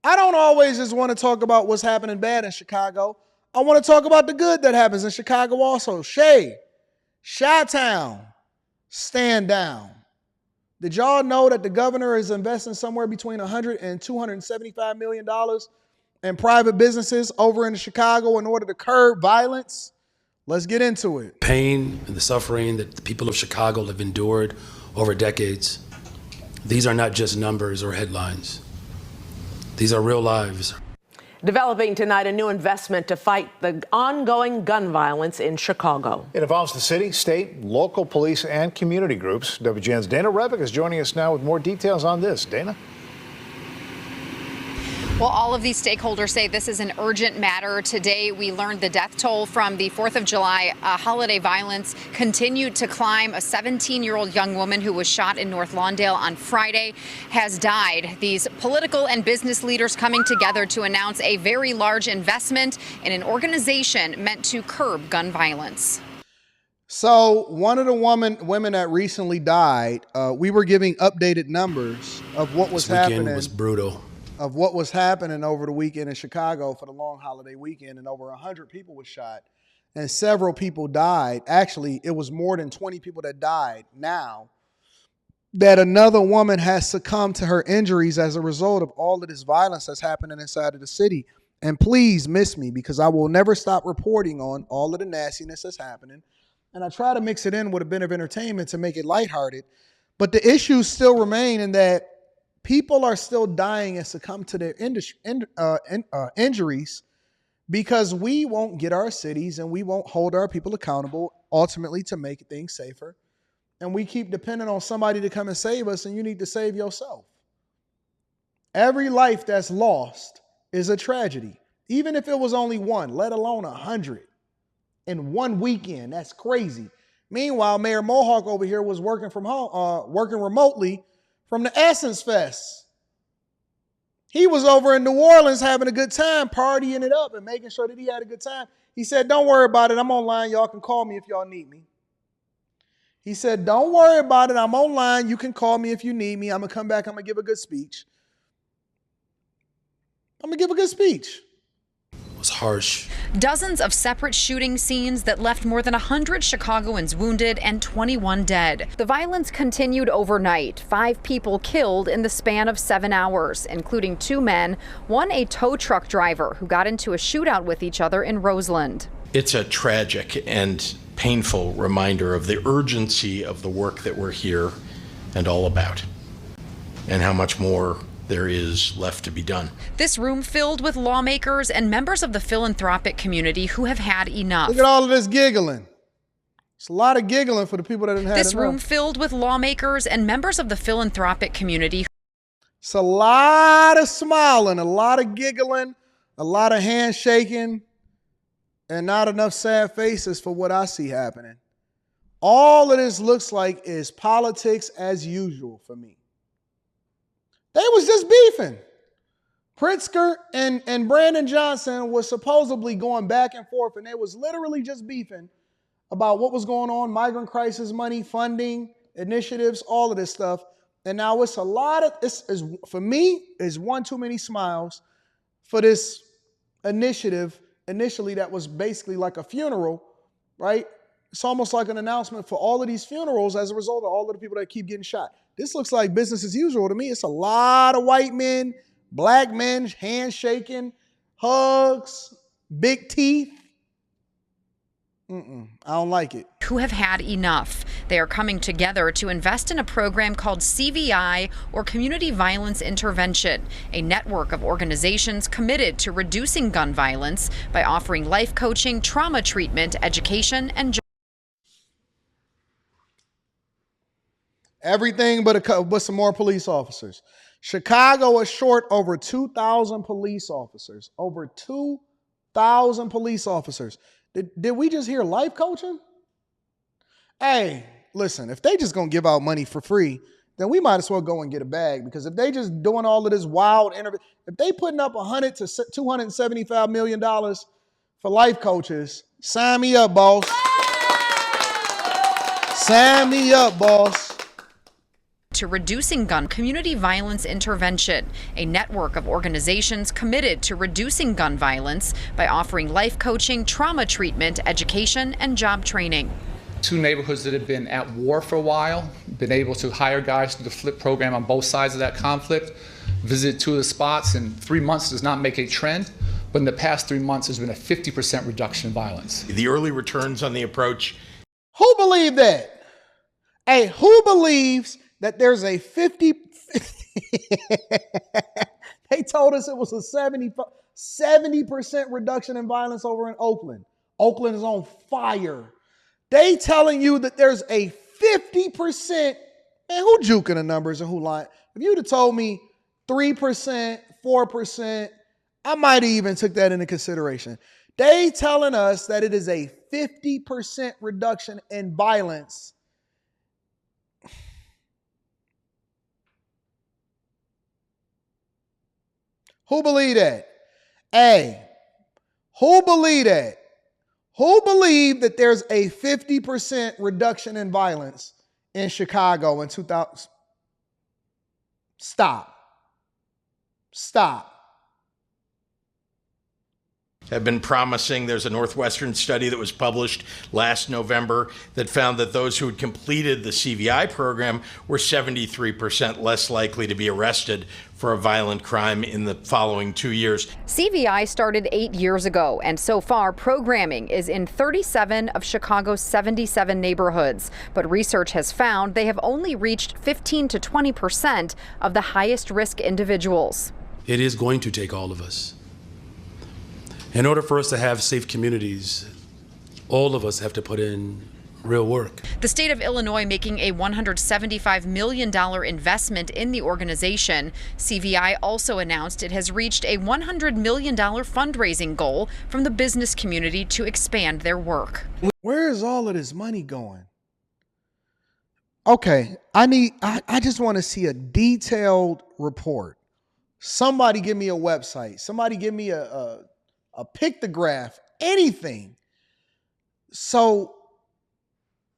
I don't always just want to talk about what's happening bad in Chicago. I want to talk about the good that happens in Chicago also. Chi-Town, stand down. Did y'all know that the governor is investing somewhere between $100 and $275 million in private businesses over in Chicago in order to curb violence? Let's get into it. Pain and the suffering that the people of Chicago have endured over decades. These are not just numbers or headlines. These are real lives. Developing tonight, a new investment to fight the ongoing gun violence in Chicago. It involves the city, state, local police, and community groups. WGN's Dana Revick is joining us now with more details on this. Dana? Well, all of these stakeholders say this is an urgent matter. Today, we learned the death toll from the 4th of July holiday violence continued to climb. A 17-year-old young woman who was shot in North Lawndale on Friday has died. These political and business leaders coming together to announce a very large investment in an organization meant to curb gun violence. So one of the women that recently died, we were giving updated numbers of what was happening. This weekend was brutal. Of what was happening over the weekend in Chicago for the long holiday weekend, and over 100 people were shot and several people died. Actually, it was more than 20 people that died now that another woman has succumbed to her injuries as a result of all of this violence that's happening inside of the city. And please miss me, because I will never stop reporting on all of the nastiness that's happening. And I try to mix it in with a bit of entertainment to make it lighthearted. But the issues still remain in that people are still dying and succumb to their injuries because we won't get our cities and we won't hold our people accountable ultimately to make things safer. And we keep depending on somebody to come and save us, and you need to save yourself. Every life that's lost is a tragedy, even if it was only one, let alone 100 in one weekend. That's crazy. Meanwhile, Mayor Mohawk over here was working from home, working remotely from the Essence Fest. He was over in New Orleans having a good time, partying it up and making sure that he had a good time. He said, don't worry about it. I'm online. Y'all can call me if y'all need me. He said, don't worry about it. I'm online. You can call me if you need me. I'm going to come back. I'm going to give a good speech. It was harsh. Dozens of separate shooting scenes that left more than 100 Chicagoans wounded and 21 dead. The violence continued overnight. 5 people killed in the span of 7 hours, including 2 men, one a tow truck driver who got into a shootout with each other in Roseland. It's a tragic and painful reminder of the urgency of the work that we're here and all about, and how much more there is left to be done. This room filled with lawmakers and members of the philanthropic community who have had enough. Look at all of this giggling. It's a lot of giggling for the people that didn't have This enough. room filled with lawmakers and members of the philanthropic community. It's a lot of smiling, a lot of giggling, a lot of handshaking, and not enough sad faces for what I see happening. All of this looks like is politics as usual for me. They was just beefing. Pritzker and Brandon Johnson was supposedly going back and forth, and they was literally just beefing about what was going on, migrant crisis money, funding, initiatives, all of this stuff. And now it's a lot of, for me, is one too many smiles for this initiative initially that was basically like a funeral, right? It's almost like an announcement for all of these funerals as a result of all of the people that keep getting shot. This looks like business as usual to me. It's a lot of white men, black men, handshaking, hugs, big teeth. I don't like it. Who have had enough. They are coming together to invest in a program called CVI, or Community Violence Intervention, a network of organizations committed to reducing gun violence by offering life coaching, trauma treatment, education, and everything but some more police officers. Chicago is short over 2,000 police officers. Over 2,000 police officers. Did we just hear life coaching? Hey, listen, if they just gonna give out money for free, then we might as well go and get a bag, because if they just doing all of this wild interview, if they putting up $100 to $275 million for life coaches, sign me up, boss. Sign me up, boss. to reducing gun community violence intervention, a network of organizations committed to reducing gun violence by offering life coaching, trauma treatment, education, and job training. 2 neighborhoods that have been at war for a while, been able to hire guys through the FLIP program on both sides of that conflict, visit 2 of the spots, and 3 months does not make a trend, but in the past 3 months there's been a 50% reduction in violence. The early returns on the approach. Who believed that? Hey, who believes that there's a 50? They told us it was a 70% reduction in violence over in Oakland. Oakland is on fire. They telling you that there's a 50%, man, who juking the numbers and who lying? If you'd have told me 3%, 4%, I might have even took that into consideration. They telling us that it is a 50% reduction in violence. Who believe that? Hey, who believe that? Who believed that there's a 50% reduction in violence in Chicago in 2000? Stop. Have been promising. There's a Northwestern study that was published last November that found that those who had completed the CVI program were 73% less likely to be arrested for a violent crime in the following 2 years. CVI started 8 years ago, and so far programming is in 37 of Chicago's 77 neighborhoods. But research has found they have only reached 15 to 20% of the highest risk individuals. It is going to take all of us. In order for us to have safe communities, all of us have to put in real work. The state of Illinois making a $175 million investment in the organization. CVI also announced it has reached a $100 million fundraising goal from the business community to expand their work. Where is all of this money going? Okay, I just want to see a detailed report. Somebody give me a website. Somebody give me a pictograph, anything. So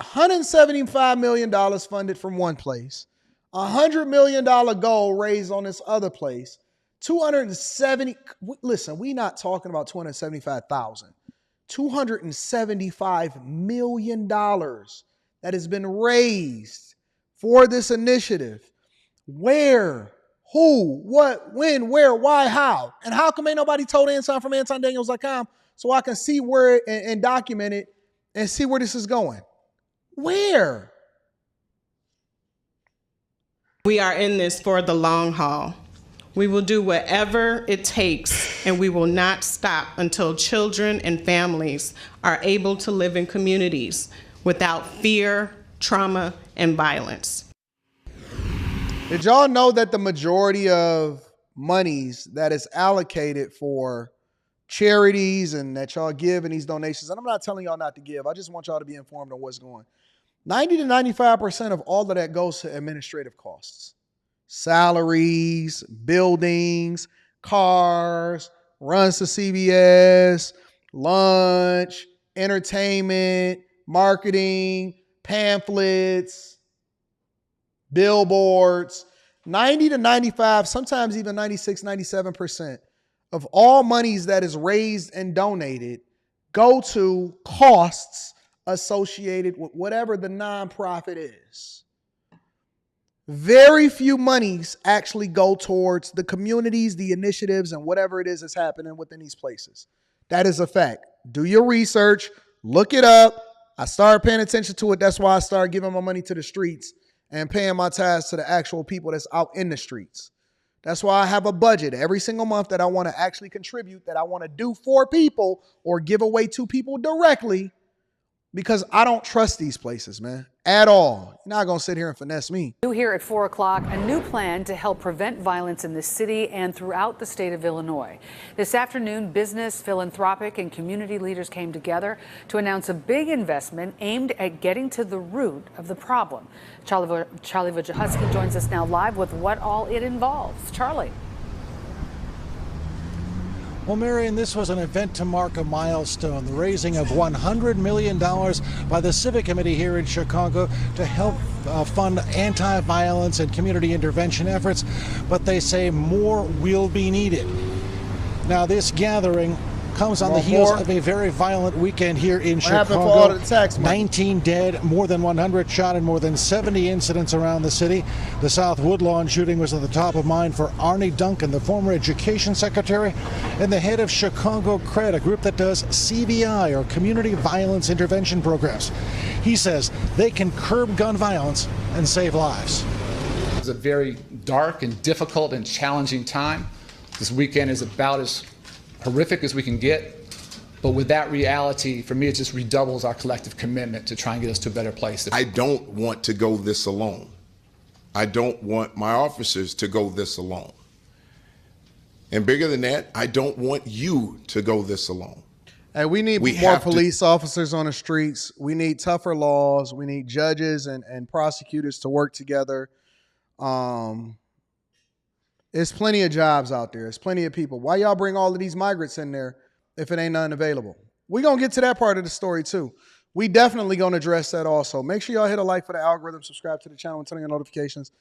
$175 million funded from one place, $100 million goal raised on this other place, 270, listen, we're not talking about 275,000, $275 million that has been raised for this initiative. Where? Who, what, when, where, why, how? And how come ain't nobody told Anton from AntonDaniels.com so I can see where and document it and see where this is going? Where? We are in this for the long haul. We will do whatever it takes, and we will not stop until children and families are able to live in communities without fear, trauma, and violence. Did y'all know that the majority of monies that is allocated for charities and that y'all give in these donations, and I'm not telling y'all not to give, I just want y'all to be informed on what's going on. 90 to 95% of all of that goes to administrative costs. Salaries, buildings, cars, runs to CVS, lunch, entertainment, marketing, pamphlets, billboards. 90 to 95, sometimes even 96, 97% of all monies that is raised and donated go to costs associated with whatever the nonprofit is. Very few monies actually go towards the communities, the initiatives, and whatever it is that's happening within these places. That is a fact. Do your research, look it up. I started paying attention to it. That's why I started giving my money to the streets and paying my tithes to the actual people that's out in the streets. That's why I have a budget every single month that I want to actually contribute, that I want to do for people or give away to people directly, because I don't trust these places, man, at all. You're not going to sit here and finesse me. New here at 4 o'clock, a new plan to help prevent violence in the city and throughout the state of Illinois. This afternoon, business, philanthropic, and community leaders came together to announce a big investment aimed at getting to the root of the problem. Charlie Wojciechowski joins us now live with what all it involves. Charlie. Well, Marion, this was an event to mark a milestone, the raising of $100 million by the Civic Committee here in Chicago to help fund anti-violence and community intervention efforts, but they say more will be needed. Now, this gathering comes on the heels of a very violent weekend here in Chicago. Happened for all the tax money? 19 dead, more than 100 shot, and more than 70 incidents around the city. The South Woodlawn shooting was at the top of mind for Arnie Duncan, the former education secretary and the head of Chicago CRED, a group that does CVI, or Community Violence Intervention Programs. He says they can curb gun violence and save lives. It's a very dark and difficult and challenging time. This weekend is about as horrific as we can get, but with that reality, for me, it just redoubles our collective commitment to try and get us to a better place. I don't want to go this alone. I don't want my officers to go this alone. And bigger than that, I don't want you to go this alone. Hey, we need more police officers on the streets. We need tougher laws. We need judges and prosecutors to work together. There's plenty of jobs out there. There's plenty of people. Why y'all bring all of these migrants in there if it ain't none available? We're going to get to that part of the story too. We definitely going to address that also. Make sure y'all hit a like for the algorithm, subscribe to the channel, and turn on your notifications.